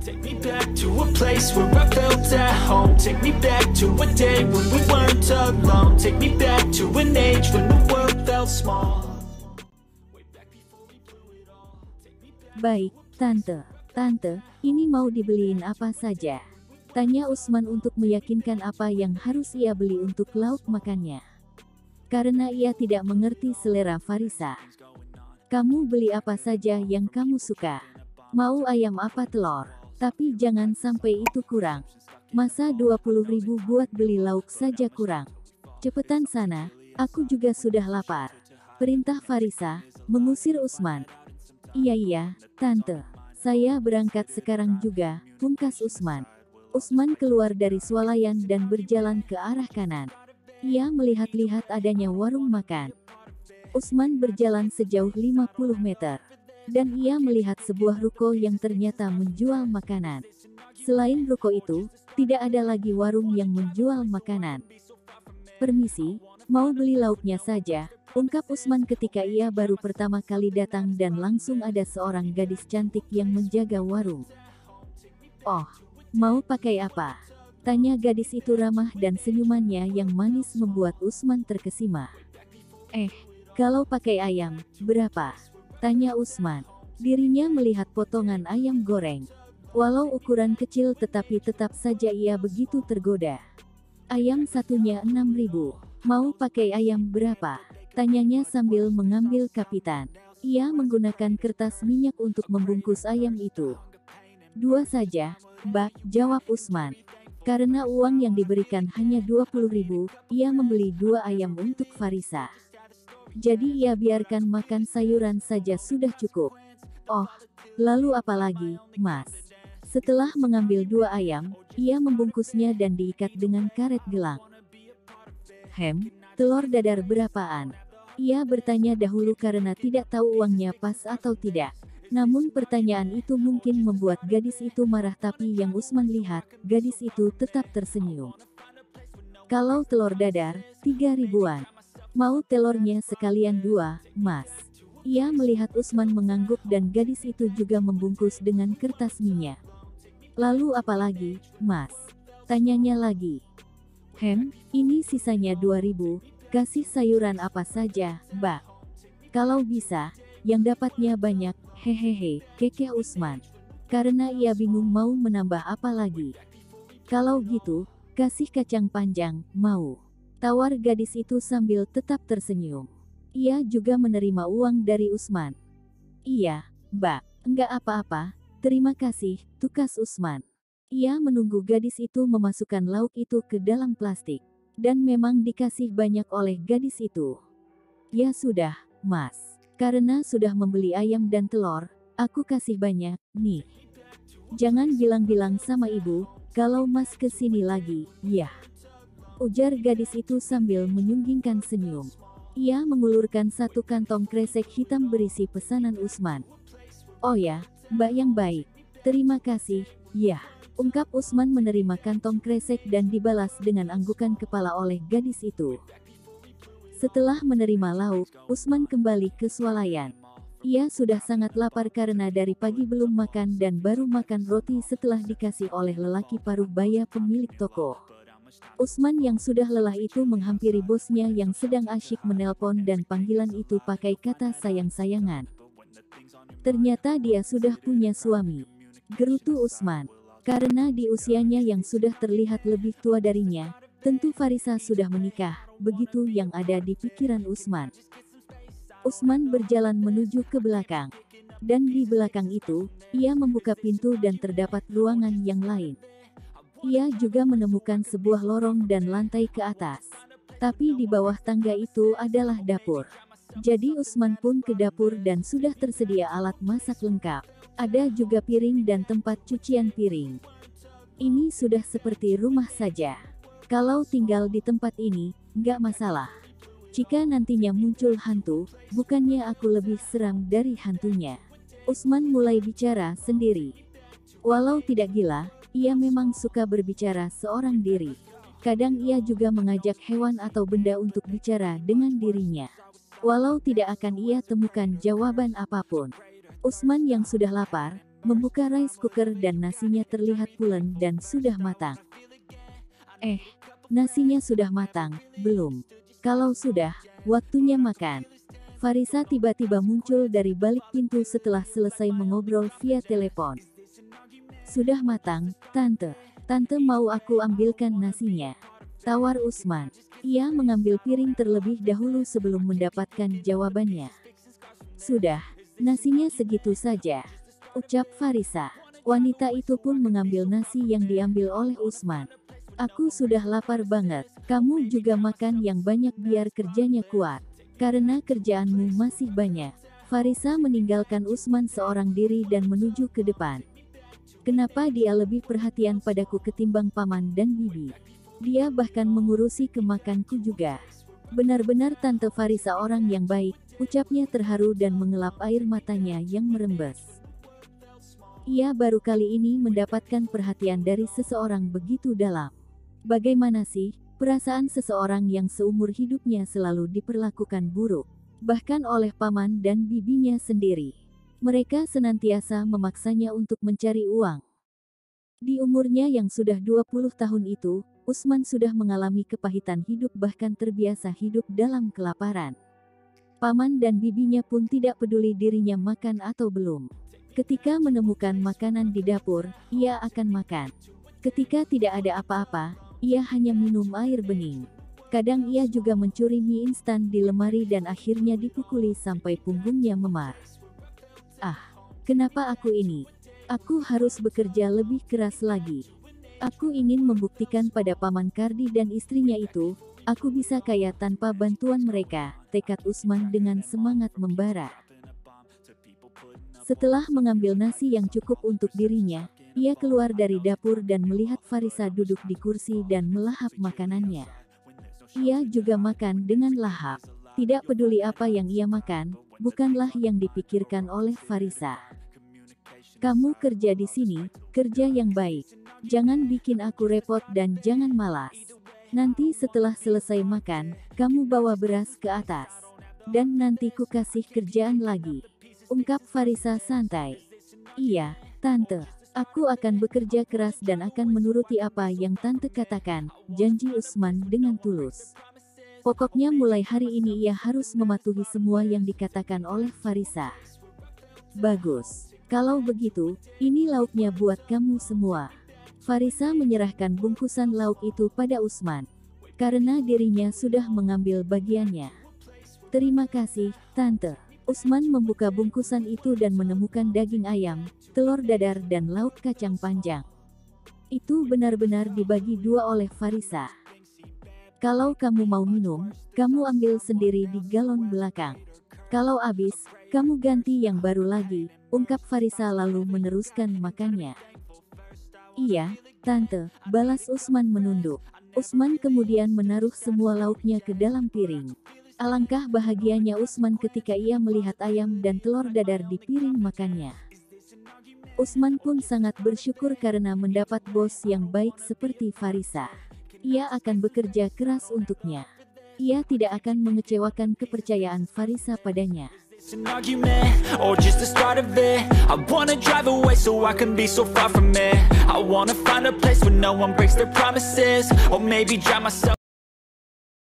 Take me back to a place where I felt at home. Take me back to a day when we weren't alone. Take me back to an age when the world felt small. Baik, Tante. Tante, ini mau dibeliin apa saja? Tanya Usman untuk meyakinkan apa yang harus ia beli untuk lauk makannya. Karena ia tidak mengerti selera Farisa. Kamu beli apa saja yang kamu suka. Mau ayam apa telur. Tapi jangan sampai itu kurang. Masa 20.000 buat beli lauk saja kurang. Cepetan sana, aku juga sudah lapar. Perintah Farisa, mengusir Usman. Iya, Tante. Saya berangkat sekarang juga, pungkas Usman. Usman keluar dari swalayan dan berjalan ke arah kanan. Ia melihat-lihat adanya warung makan. Usman berjalan sejauh 50 meter. Dan ia melihat sebuah ruko yang ternyata menjual makanan. Selain ruko itu, tidak ada lagi warung yang menjual makanan. Permisi, mau beli lauknya saja, ungkap Usman ketika ia baru pertama kali datang dan langsung ada seorang gadis cantik yang menjaga warung. Oh, mau pakai apa? Tanya gadis itu ramah dan senyumannya yang manis membuat Usman terkesima. Kalau pakai ayam, berapa? Tanya Usman. Dirinya melihat potongan ayam goreng. Walau ukuran kecil tetapi tetap saja ia begitu tergoda. Ayam satunya 6.000. Mau pakai ayam berapa? Tanyanya sambil mengambil kapitan. Ia menggunakan kertas minyak untuk membungkus ayam itu. 2 saja, Mbak, jawab Usman. Karena uang yang diberikan hanya 20.000, ia membeli 2 ayam untuk Farisa. Jadi ia biarkan makan sayuran saja sudah cukup. Oh, lalu apa lagi, Mas? Setelah mengambil 2 ayam, ia membungkusnya dan diikat dengan karet gelang. Telur dadar berapaan? Ia bertanya dahulu karena tidak tahu uangnya pas atau tidak. Namun pertanyaan itu mungkin membuat gadis itu marah, tapi yang Usman lihat, gadis itu tetap tersenyum. Kalau telur dadar, 3.000-an. Mau telurnya sekalian 2, Mas. Ia melihat Usman mengangguk dan gadis itu juga membungkus dengan kertas minyak. Lalu apa lagi, Mas? Tanyanya lagi. Ini sisanya 2.000, kasih sayuran apa saja, Mbak. Kalau bisa, yang dapatnya banyak, hehehe, kekeh Usman. Karena ia bingung mau menambah apa lagi. Kalau gitu, kasih kacang panjang, mau. Tawar gadis itu sambil tetap tersenyum. Ia juga menerima uang dari Usman. Iya, Mbak, enggak apa-apa, terima kasih, tukas Usman. Ia menunggu gadis itu memasukkan lauk itu ke dalam plastik. Dan memang dikasih banyak oleh gadis itu. Ya sudah, Mas. Karena sudah membeli ayam dan telur, aku kasih banyak, nih. Jangan bilang-bilang sama ibu, kalau Mas kesini lagi, ya. Ujar gadis itu sambil menyunggingkan senyum. Ia mengulurkan 1 kantong kresek hitam berisi pesanan Usman. Oh ya, Mbak yang baik. Terima kasih, ya. Ungkap Usman menerima kantong kresek dan dibalas dengan anggukan kepala oleh gadis itu. Setelah menerima lauk, Usman kembali ke swalayan. Ia sudah sangat lapar karena dari pagi belum makan dan baru makan roti setelah dikasih oleh lelaki paruh baya pemilik toko. Usman yang sudah lelah itu menghampiri bosnya yang sedang asyik menelpon dan panggilan itu pakai kata sayang-sayangan. Ternyata dia sudah punya suami. Gerutu Usman. Karena di usianya yang sudah terlihat lebih tua darinya, tentu Farisa sudah menikah, begitu yang ada di pikiran Usman. Usman berjalan menuju ke belakang. Dan di belakang itu, ia membuka pintu dan terdapat ruangan yang lain. Ia juga menemukan sebuah lorong dan lantai ke atas. Tapi di bawah tangga itu adalah dapur. Jadi Usman pun ke dapur dan sudah tersedia alat masak lengkap. Ada juga piring dan tempat cucian piring. Ini sudah seperti rumah saja. Kalau tinggal di tempat ini, nggak masalah. Jika nantinya muncul hantu, bukannya aku lebih seram dari hantunya. Usman mulai bicara sendiri. Walau tidak gila, ia memang suka berbicara seorang diri. Kadang ia juga mengajak hewan atau benda untuk bicara dengan dirinya. Walau tidak akan ia temukan jawaban apapun. Usman yang sudah lapar, membuka rice cooker dan nasinya terlihat pulen dan sudah matang. Nasinya sudah matang, belum? Kalau sudah, waktunya makan. Farisa tiba-tiba muncul dari balik pintu setelah selesai mengobrol via telepon. Sudah matang, Tante. Tante mau aku ambilkan nasinya, tawar Usman. Ia mengambil piring terlebih dahulu sebelum mendapatkan jawabannya. Sudah, nasinya segitu saja, ucap Farisa. Wanita itu pun mengambil nasi yang diambil oleh Usman. Aku sudah lapar banget, kamu juga makan yang banyak biar kerjanya kuat. Karena kerjaanmu masih banyak. Farisa meninggalkan Usman seorang diri dan menuju ke depan. Kenapa dia lebih perhatian padaku ketimbang paman dan bibi? Dia bahkan mengurusi kemakanku juga. Benar-benar Tante Farisa orang yang baik, ucapnya terharu dan mengelap air matanya yang merembes. Ia baru kali ini mendapatkan perhatian dari seseorang begitu dalam. Bagaimana sih, perasaan seseorang yang seumur hidupnya selalu diperlakukan buruk, bahkan oleh paman dan bibinya sendiri. Mereka senantiasa memaksanya untuk mencari uang. Di umurnya yang sudah 20 tahun itu, Usman sudah mengalami kepahitan hidup bahkan terbiasa hidup dalam kelaparan. Paman dan bibinya pun tidak peduli dirinya makan atau belum. Ketika menemukan makanan di dapur, ia akan makan. Ketika tidak ada apa-apa, ia hanya minum air bening. Kadang ia juga mencuri mie instan di lemari dan akhirnya dipukuli sampai punggungnya memar. Kenapa aku ini? Aku harus bekerja lebih keras lagi. Aku ingin membuktikan pada Paman Kardi dan istrinya itu, aku bisa kaya tanpa bantuan mereka, tekad Usman dengan semangat membara. Setelah mengambil nasi yang cukup untuk dirinya, ia keluar dari dapur dan melihat Farisa duduk di kursi dan melahap makanannya. Ia juga makan dengan lahap. Tidak peduli apa yang ia makan, bukanlah yang dipikirkan oleh Farisa. Kamu kerja di sini, kerja yang baik. Jangan bikin aku repot dan jangan malas. Nanti setelah selesai makan, kamu bawa beras ke atas. Dan nanti ku kasih kerjaan lagi, ungkap Farisa santai. Iya, Tante. Aku akan bekerja keras dan akan menuruti apa yang Tante katakan, janji Usman dengan tulus. Pokoknya mulai hari ini ia harus mematuhi semua yang dikatakan oleh Farisa. Bagus. Kalau begitu, ini lauknya buat kamu semua. Farisa menyerahkan bungkusan lauk itu pada Usman, karena dirinya sudah mengambil bagiannya. Terima kasih, Tante. Usman membuka bungkusan itu dan menemukan daging ayam, telur dadar dan lauk kacang panjang. Itu benar-benar dibagi dua oleh Farisa. Kalau kamu mau minum, kamu ambil sendiri di galon belakang. Kalau habis, kamu ganti yang baru lagi, ungkap Farisa lalu meneruskan makannya. Iya, Tante, balas Usman menunduk. Usman kemudian menaruh semua lauknya ke dalam piring. Alangkah bahagianya Usman ketika ia melihat ayam dan telur dadar di piring makannya. Usman pun sangat bersyukur karena mendapat bos yang baik seperti Farisa. Ia akan bekerja keras untuknya. Ia tidak akan mengecewakan kepercayaan Farisa padanya. An argument, or just the start of it. I wanna drive away so I can be so far from it. I wanna find a place where no one breaks their promises, or maybe drown myself